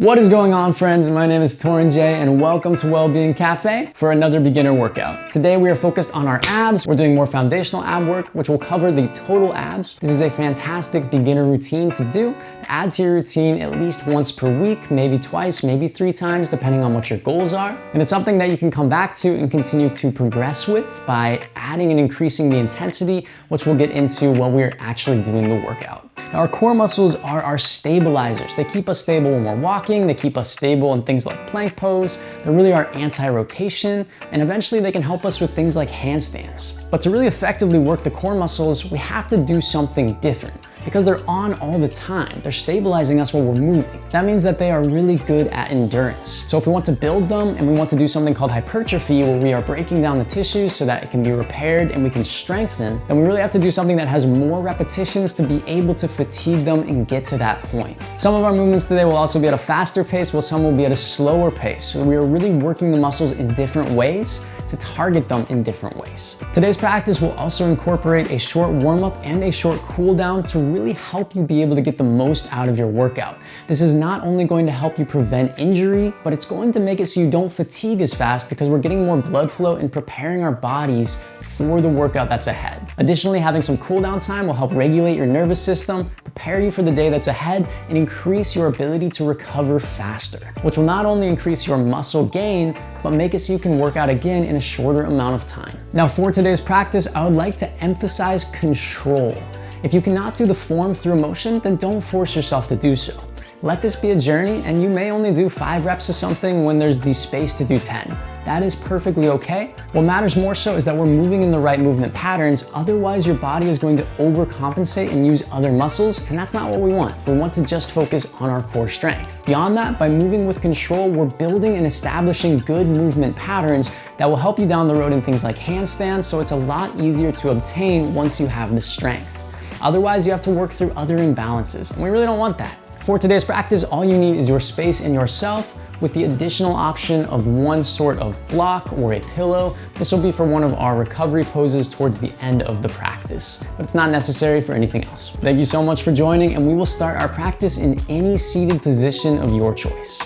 What is going on, friends? My name is Torin J and welcome to Wellbeing Café for another beginner workout. Today we are focused on our abs. We're doing more foundational ab work, which will cover the total abs. This is a fantastic beginner routine to do. To add to your routine at least once per week, maybe twice, maybe 3 times, depending on what your goals are. And it's something that you can come back to and continue to progress with by adding and increasing the intensity, which we'll get into when we're actually doing the workout. Now, our core muscles are our stabilizers. They keep us stable when we're walking, they keep us stable in things like plank pose, they're really our anti-rotation, and eventually they can help us with things like handstands. But to really effectively work the core muscles, we have to do something different because they're on all the time. They're stabilizing us while we're moving. That means that they are really good at endurance. So if we want to build them and we want to do something called hypertrophy, where we are breaking down the tissues so that it can be repaired and we can strengthen, then we really have to do something that has more repetitions to be able to fatigue them and get to that point. Some of our movements today will also be at a faster pace, while some will be at a slower pace. So we are really working the muscles in different ways to target them in different ways. Today's practice will also incorporate a short warm-up and a short cool down to really help you be able to get the most out of your workout. This is not only going to help you prevent injury, but it's going to make it so you don't fatigue as fast because we're getting more blood flow and preparing our bodies for the workout that's ahead. Additionally, having some cool down time will help regulate your nervous system, prepare you for the day that's ahead, and increase your ability to recover faster, which will not only increase your muscle gain, but make it so you can work out again in a shorter amount of time. Now, for today's practice, I would like to emphasize control. If you cannot do the form through motion, then don't force yourself to do so. Let this be a journey, and you may only do 5 reps of something when there's the space to do 10. That is perfectly okay. What matters more so is that we're moving in the right movement patterns. Otherwise, your body is going to overcompensate and use other muscles, and that's not what we want. We want to just focus on our core strength. Beyond that, by moving with control, we're building and establishing good movement patterns that will help you down the road in things like handstands, so it's a lot easier to obtain once you have the strength. Otherwise, you have to work through other imbalances, and we really don't want that. For today's practice, all you need is your space and yourself, with the additional option of one sort of block or a pillow. This will be for one of our recovery poses towards the end of the practice, but it's not necessary for anything else. Thank you so much for joining, and we will start our practice in any seated position of your choice.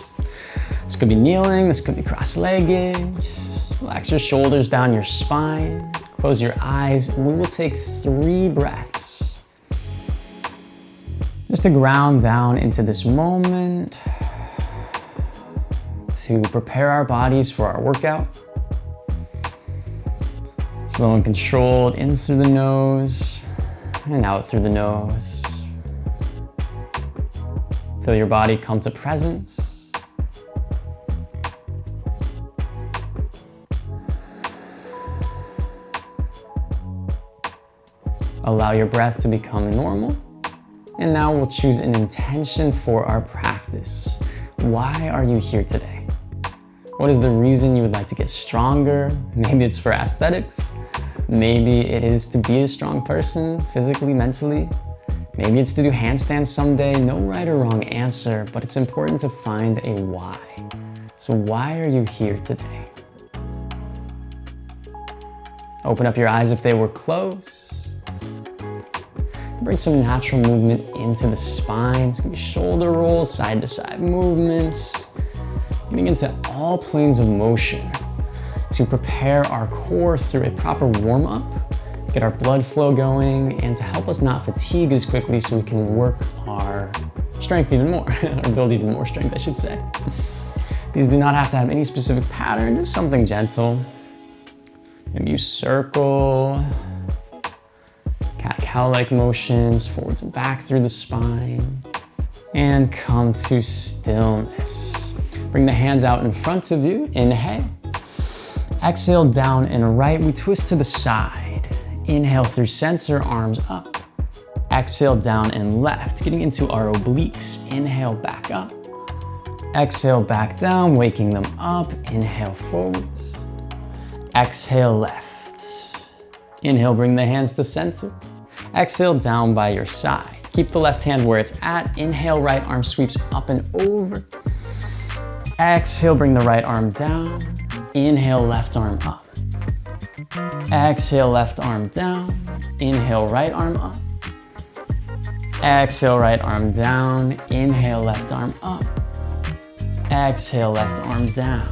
This could be kneeling, this could be cross-legged. Just relax your shoulders down your spine, close your eyes, and we will take 3 breaths. Just to ground down into this moment, to prepare our bodies for our workout. Slow and controlled in through the nose and out through the nose. Feel your body come to presence. Allow your breath to become normal. And now we'll choose an intention for our practice. Why are you here today? What is the reason you would like to get stronger? Maybe it's for aesthetics. Maybe it is to be a strong person, physically, mentally. Maybe it's to do handstands someday. No right or wrong answer, but it's important to find a why. So why are you here today? Open up your eyes if they were closed. Bring some natural movement into the spine. It's gonna be shoulder rolls, side to side movements. Getting into all planes of motion to prepare our core through a proper warm up, get our blood flow going, and to help us not fatigue as quickly so we can work our strength even more, or build even more strength, I should say. These do not have to have any specific pattern, just something gentle. Maybe you circle, cat-cow-like motions, forwards and back through the spine, and come to stillness. Bring the hands out in front of you, inhale. Exhale, down and right, we twist to the side. Inhale through center, arms up. Exhale, down and left, getting into our obliques. Inhale, back up. Exhale, back down, waking them up. Inhale, forwards. Exhale, left. Inhale, bring the hands to center. Exhale, down by your side. Keep the left hand where it's at. Inhale, right arm sweeps up and over. Exhale, bring the right arm down. Inhale, left arm up. Exhale, left arm down. Inhale, right arm up. Exhale, right arm down. Inhale, left arm up. Exhale, left arm down.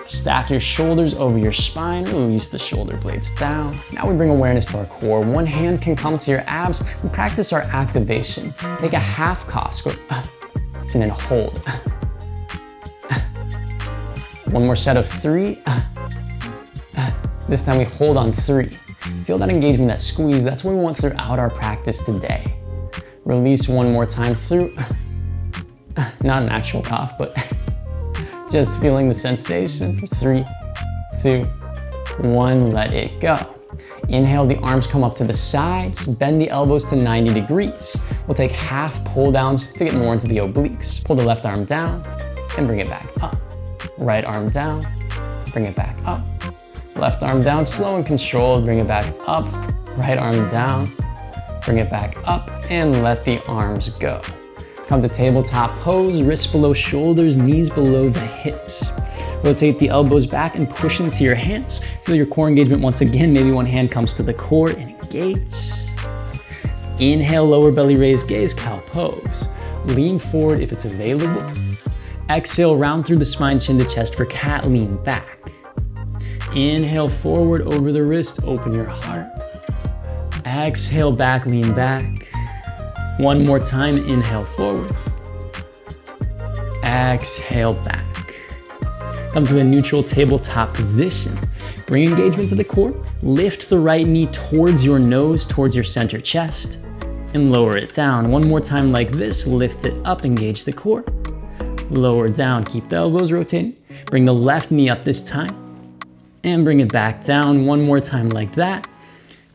Stack your shoulders over your spine, release the shoulder blades down. Now we bring awareness to our core. One hand can come to your abs. We practice our activation. Take a half Cosco and then hold. One more set of 3. This time we hold on 3. Feel that engagement, that squeeze. That's what we want throughout our practice today. Release one more time through. Not an actual cough, but just feeling the sensation. 3, 2, 1, let it go. Inhale, the arms come up to the sides, bend the elbows to 90 degrees. We'll take half pull downs to get more into the obliques. Pull the left arm down and bring it back up. Right arm down, bring it back up. Left arm down, slow and controlled, bring it back up. Right arm down, bring it back up, and let the arms go. Come to tabletop pose, wrists below shoulders, knees below the hips. Rotate the elbows back and push into your hands. Feel your core engagement once again. Maybe one hand comes to the core and engage. Inhale, lower belly raise, gaze, cow pose. Lean forward if it's available. Exhale, round through the spine, chin to chest for cat, lean back. Inhale, forward over the wrist, open your heart. Exhale, back, lean back. One more time, inhale forwards. Exhale, back. Come to a neutral tabletop position. Bring engagement to the core. Lift the right knee towards your nose, towards your center chest, and lower it down. One more time like this, lift it up, engage the core. Lower down, keep the elbows rotating. Bring the left knee up this time, and bring it back down. One more time like that.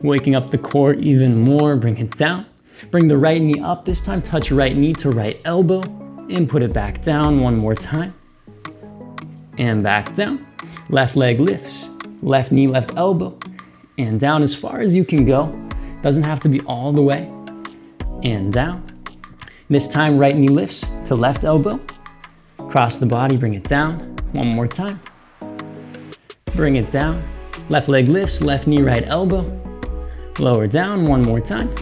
Waking up the core even more, bring it down. Bring the right knee up this time, touch right knee to right elbow, and put it back down one more time. And back down. Left leg lifts, left knee, left elbow, and down as far as you can go. Doesn't have to be all the way. And down. This time, right knee lifts to left elbow. Cross the body, bring it down. One more time. Bring it down. Left leg lifts, left knee, right elbow. Lower down, one more time.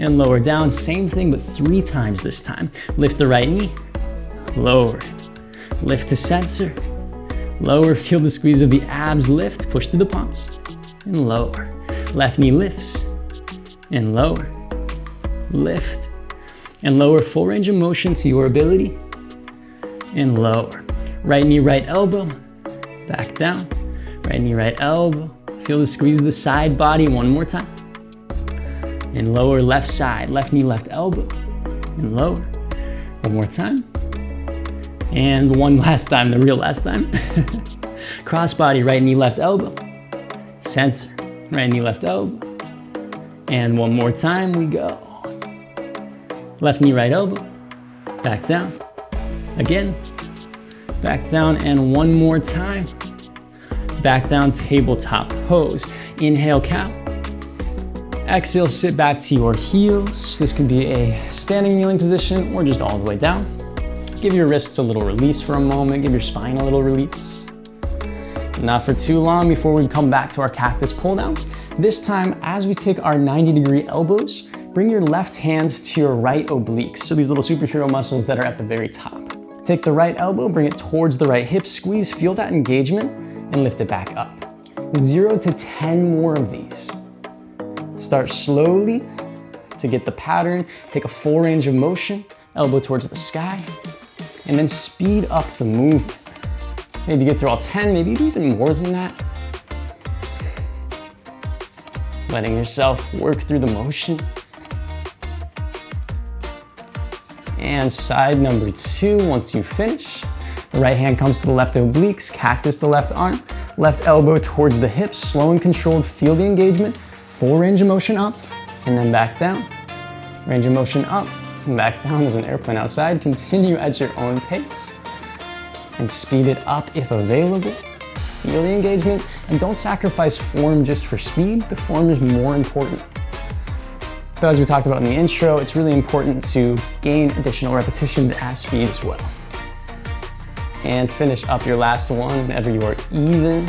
And lower down, same thing, but 3 times this time. Lift the right knee, lower. Lift to center, lower. Feel the squeeze of the abs, lift, push through the palms, and lower. Left knee lifts, and lower. Lift, and lower, full range of motion to your ability, and lower. Right knee, right elbow, back down. Right knee, right elbow. Feel the squeeze of the side body one more time. And lower, left side, left knee, left elbow, and lower. One more time. And one last time, the real last time. Cross body, right knee, left elbow. Center, right knee, left elbow. And one more time, we go. Left knee, right elbow. Back down. Again. Back down, and one more time. Back down, tabletop pose. Inhale, cow. Exhale, sit back to your heels. This could be a standing kneeling position or just all the way down. Give your wrists a little release for a moment. Give your spine a little release. Not for too long before we come back to our cactus pull downs. This time, as we take our 90-degree elbows, bring your left hand to your right obliques. So these little superhero muscles that are at the very top. Take the right elbow, bring it towards the right hip, squeeze, feel that engagement, and lift it back up. 0 to 10 more of these. Start slowly to get the pattern. Take a full range of motion, elbow towards the sky, and then speed up the movement. Maybe get through all 10, maybe even more than that. Letting yourself work through the motion. And side number 2, once you finish, the right hand comes to the left obliques, cactus the left arm, left elbow towards the hips, slow and controlled, feel the engagement, full range of motion up, and then back down. Range of motion up, and back down. There's an airplane outside. Continue at your own pace, and speed it up if available. Feel the engagement, and don't sacrifice form just for speed. The form is more important. So as we talked about in the intro, it's really important to gain additional repetitions at speed as well. And finish up your last one whenever you are even.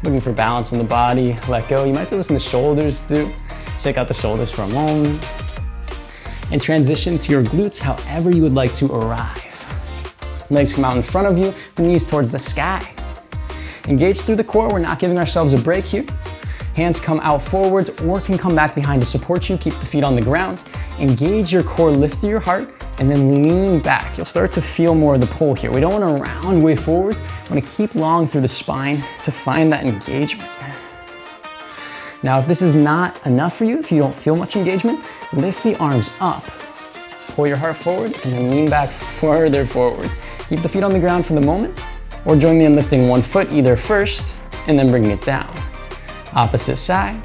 Looking for balance in the body, let go. You might feel this in the shoulders too. Shake out the shoulders for a moment. and transition to your glutes however you would like to arrive. Legs come out in front of you, knees towards the sky. Engage through the core, we're not giving ourselves a break here. Hands come out forwards or can come back behind to support you. Keep the feet on the ground. Engage your core, lift through your heart, and then lean back. You'll start to feel more of the pull here. We don't want to round way forwards. We want to keep long through the spine to find that engagement. Now, if this is not enough for you, if you don't feel much engagement, lift the arms up. Pull your heart forward and then lean back further forward. Keep the feet on the ground for the moment, or join me in lifting one foot either first and then bringing it down. Opposite side,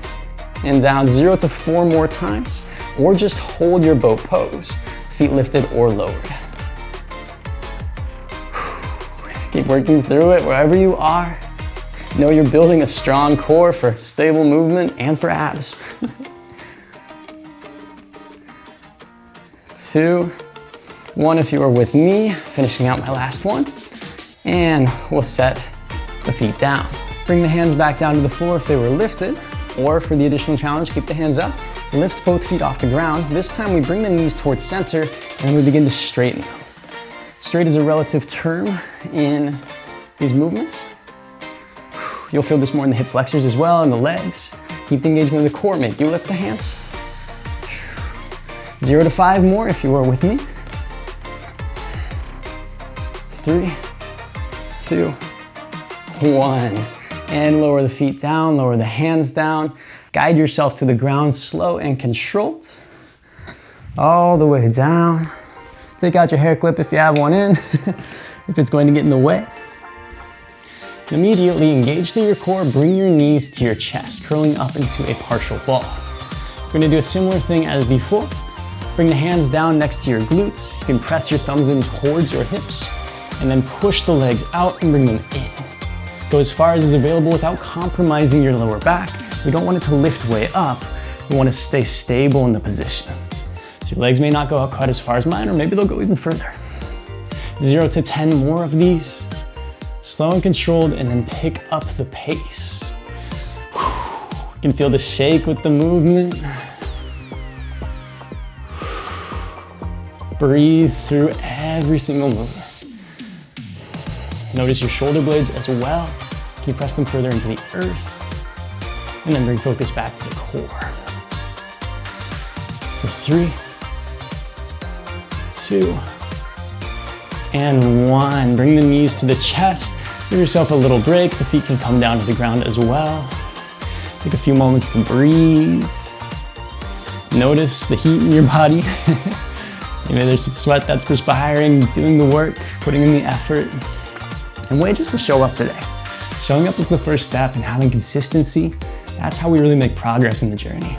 and down 0 to 4 more times, or just hold your boat pose, feet lifted or lowered. Keep working through it wherever you are. Know you're building a strong core for stable movement and for abs. 2, 1 if you are with me, finishing out my last one, and we'll set the feet down. Bring the hands back down to the floor if they were lifted, or for the additional challenge, keep the hands up. Lift both feet off the ground. This time we bring the knees towards center and we begin to straighten them. Straight is a relative term in these movements. You'll feel this more in the hip flexors as well, and the legs. Keep the engagement in the core. Make you lift the hands. 0 to 5 more if you are with me. 3, 2, 1. And lower the feet down, lower the hands down. Guide yourself to the ground, slow and controlled. All the way down. Take out your hair clip if you have one in, if it's going to get in the way. Immediately engage through your core, bring your knees to your chest, curling up into a partial ball. We're gonna do a similar thing as before. Bring the hands down next to your glutes. You can press your thumbs in towards your hips, and then push the legs out and bring them in. Go as far as is available without compromising your lower back. We don't want it to lift way up. We want to stay stable in the position. So your legs may not go out quite as far as mine, or maybe they'll go even further. 0 to 10 more of these. Slow and controlled, and then pick up the pace. You can feel the shake with the movement. Breathe through every single movement. Notice your shoulder blades as well. Can you press them further into the earth? And then bring focus back to the core. For 3, 2, and 1. Bring the knees to the chest. Give yourself a little break. The feet can come down to the ground as well. Take a few moments to breathe. Notice the heat in your body. Maybe there's some sweat that's perspiring, doing the work, putting in the effort. And way just to show up today. Showing up is the first step, and having consistency, that's how we really make progress in the journey.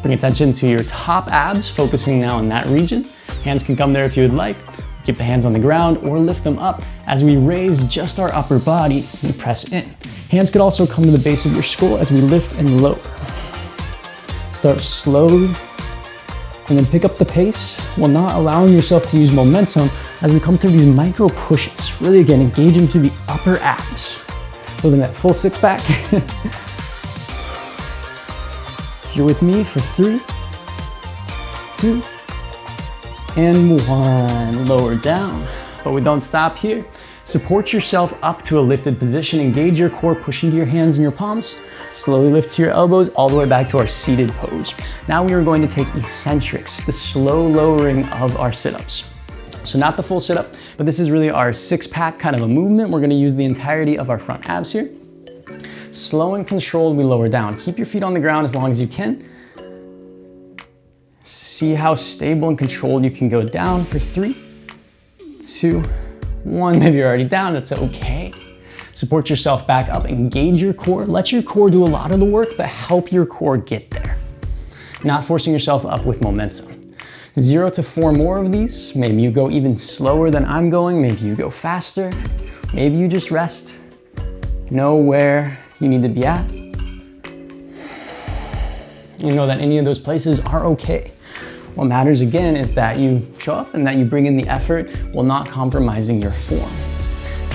Bring attention to your top abs, focusing now on that region. Hands can come there if you would like. Keep the hands on the ground or lift them up as we raise just our upper body and press in. Hands could also come to the base of your skull as we lift and lower. Start slowly, and then pick up the pace while not allowing yourself to use momentum as we come through these micro pushes. Really, again, engaging through the upper abs, building that full six pack. If you're with me for 3, 2, and 1. Lower down, but we don't stop here. Support yourself up to a lifted position. Engage your core, push into your hands and your palms. Slowly lift to your elbows all the way back to our seated pose. Now we are going to take eccentrics, the slow lowering of our sit-ups. So not the full sit-up, but this is really our six-pack kind of a movement. We're gonna use the entirety of our front abs here. Slow and controlled, we lower down. Keep your feet on the ground as long as you can. See how stable and controlled you can go down for 3, 2, 1. Maybe you're already down, that's okay. Support yourself back up, engage your core. Let your core do a lot of the work, but help your core get there. Not forcing yourself up with momentum. 0 to 4 more of these. Maybe you go even slower than I'm going. Maybe you go faster. Maybe you just rest. Know where you need to be at. You know that any of those places are okay. What matters again is that you show up and that you bring in the effort while not compromising your form.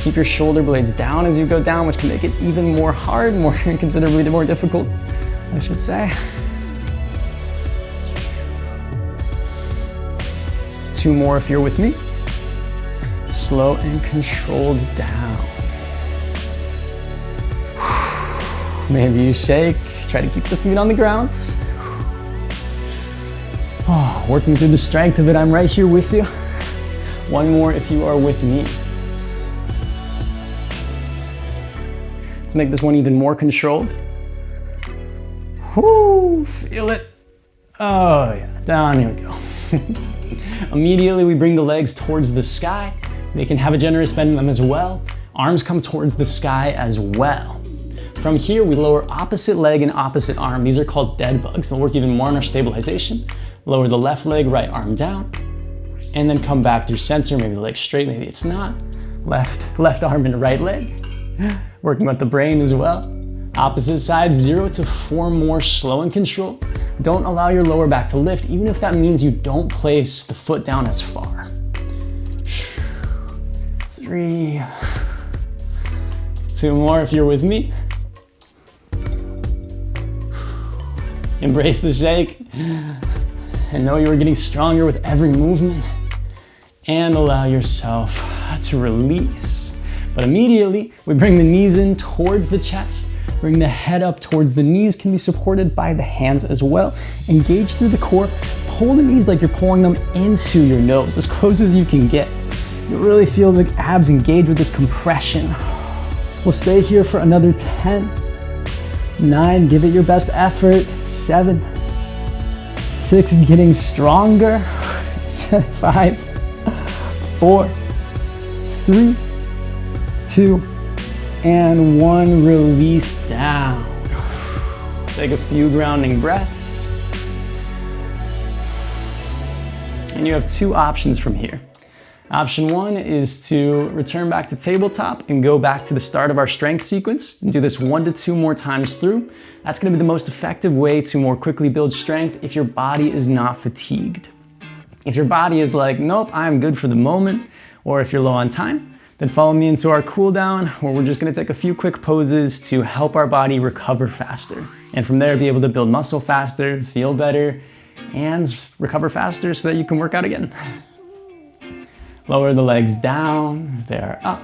Keep your shoulder blades down as you go down, which can make it even more hard, more considerably more difficult, I should say. 2 more if you're with me. Slow and controlled down. Maybe you shake, try to keep the feet on the ground. Oh, working through the strength of it, I'm right here with you. 1 more if you are with me. Let's make this one even more controlled. Whoo, feel it. Oh yeah, down, here we go. Immediately we bring the legs towards the sky. They can have a generous bend in them as well. Arms come towards the sky as well. From here, we lower opposite leg and opposite arm. These are called dead bugs. They'll work even more on our stabilization. Lower the left leg, right arm down, and then come back through center. Maybe the leg straight, maybe it's not. Left arm and right leg. Working with the brain as well. Opposite side, 0 to 4 more, slow and controlled. Don't allow your lower back to lift, even if that means you don't place the foot down as far. 3. 2 more if you're with me. Embrace the shake and know you are getting stronger with every movement, and allow yourself to release. But immediately we bring the knees in towards the chest, bring the head up towards the knees, can be supported by the hands as well. Engage through the core, pull the knees like you're pulling them into your nose, as close as you can get. You really feel the abs engage with this compression. We'll stay here for another 10, 9, give it your best effort, 7, 6, getting stronger, 5, 4, 3, 2, and 1, release down. Take a few grounding breaths. And you have 2 options from here. Option 1 is to return back to tabletop and go back to the start of our strength sequence and do this 1 to 2 more times through. That's gonna be the most effective way to more quickly build strength if your body is not fatigued. If your body is like, nope, I'm good for the moment, or if you're low on time, then follow me into our cool down, where we're just gonna take a few quick poses to help our body recover faster. And from there, be able to build muscle faster, feel better, and recover faster so that you can work out again. Lower the legs down, they're up.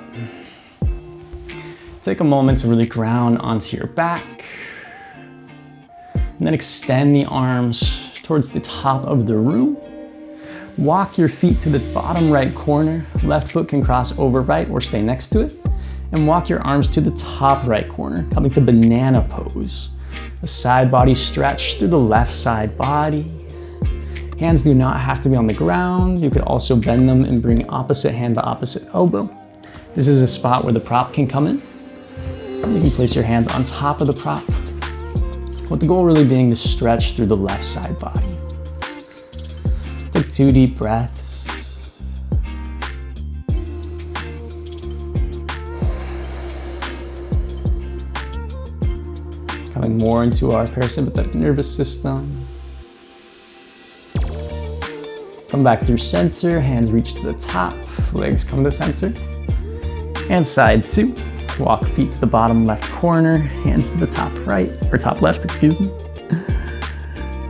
Take a moment to really ground onto your back. And then extend the arms towards the top of the room. Walk your feet to the bottom right corner. Left foot can cross over right or stay next to it. And walk your arms to the top right corner, coming to banana pose. A side body stretch through the left side body. Hands do not have to be on the ground. You could also bend them and bring opposite hand to opposite elbow. This is a spot where the prop can come in. You can place your hands on top of the prop, with the goal really being to stretch through the left side body. Take 2 deep breaths. Coming more into our parasympathetic nervous system. Come back through center, hands reach to the top, legs come to center. And side 2, walk feet to the bottom left corner, hands to the top right, or top left, excuse me.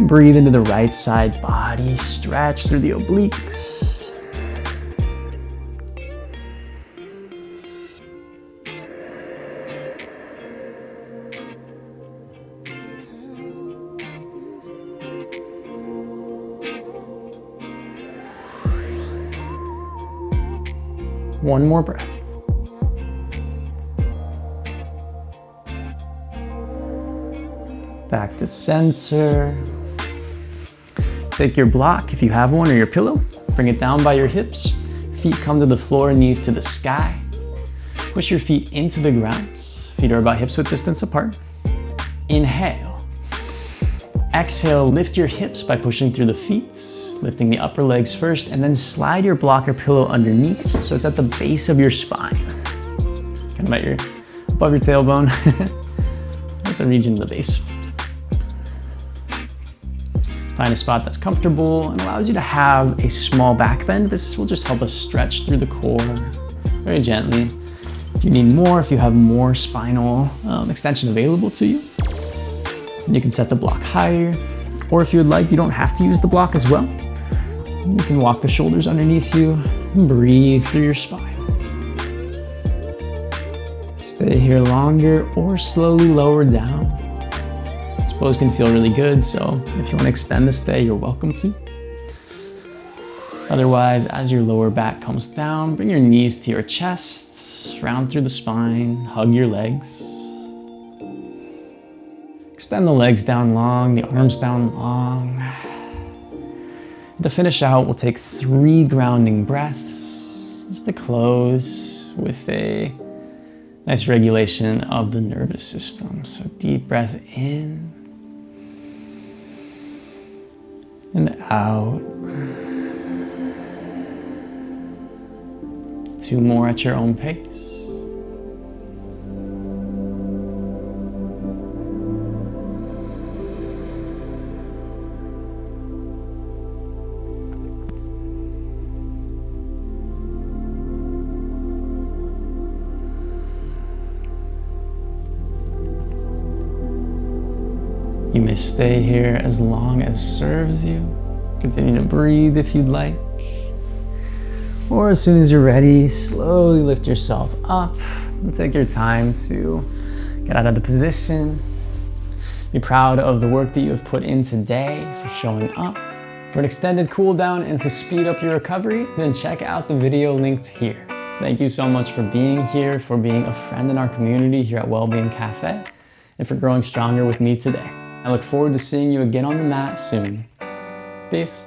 Breathe into the right side body, stretch through the obliques. One more breath. Back to center. Take your block, if you have one, or your pillow. Bring it down by your hips. Feet come to the floor, knees to the sky. Push your feet into the ground. Feet are about hips width distance apart. Inhale. Exhale, lift your hips by pushing through the feet. Lifting the upper legs first, and then slide your block or pillow underneath so it's at the base of your spine. Kind of above your tailbone, at the region of the base. Find a spot that's comfortable and allows you to have a small back bend. This will just help us stretch through the core very gently. If you need more, if you have more spinal extension available to you, you can set the block higher. Or if you would like, you don't have to use the block as well. You can walk the shoulders underneath you and breathe through your spine. Stay here longer or slowly lower down. This pose can feel really good, so if you want to extend the stay, you're welcome to. Otherwise, as your lower back comes down, bring your knees to your chest, round through the spine, hug your legs. Extend the legs down long, the arms down long. To finish out, we'll take 3 grounding breaths just to close with a nice regulation of the nervous system. So deep breath in and out. 2 more at your own pace. You may stay here as long as serves you. Continue to breathe if you'd like. Or as soon as you're ready, slowly lift yourself up and take your time to get out of the position. Be proud of the work that you have put in today, for showing up. For an extended cool down and to speed up your recovery, then check out the video linked here. Thank you so much for being here, for being a friend in our community here at Wellbeing Café, and for growing stronger with me today. I look forward to seeing you again on the mat soon. Peace.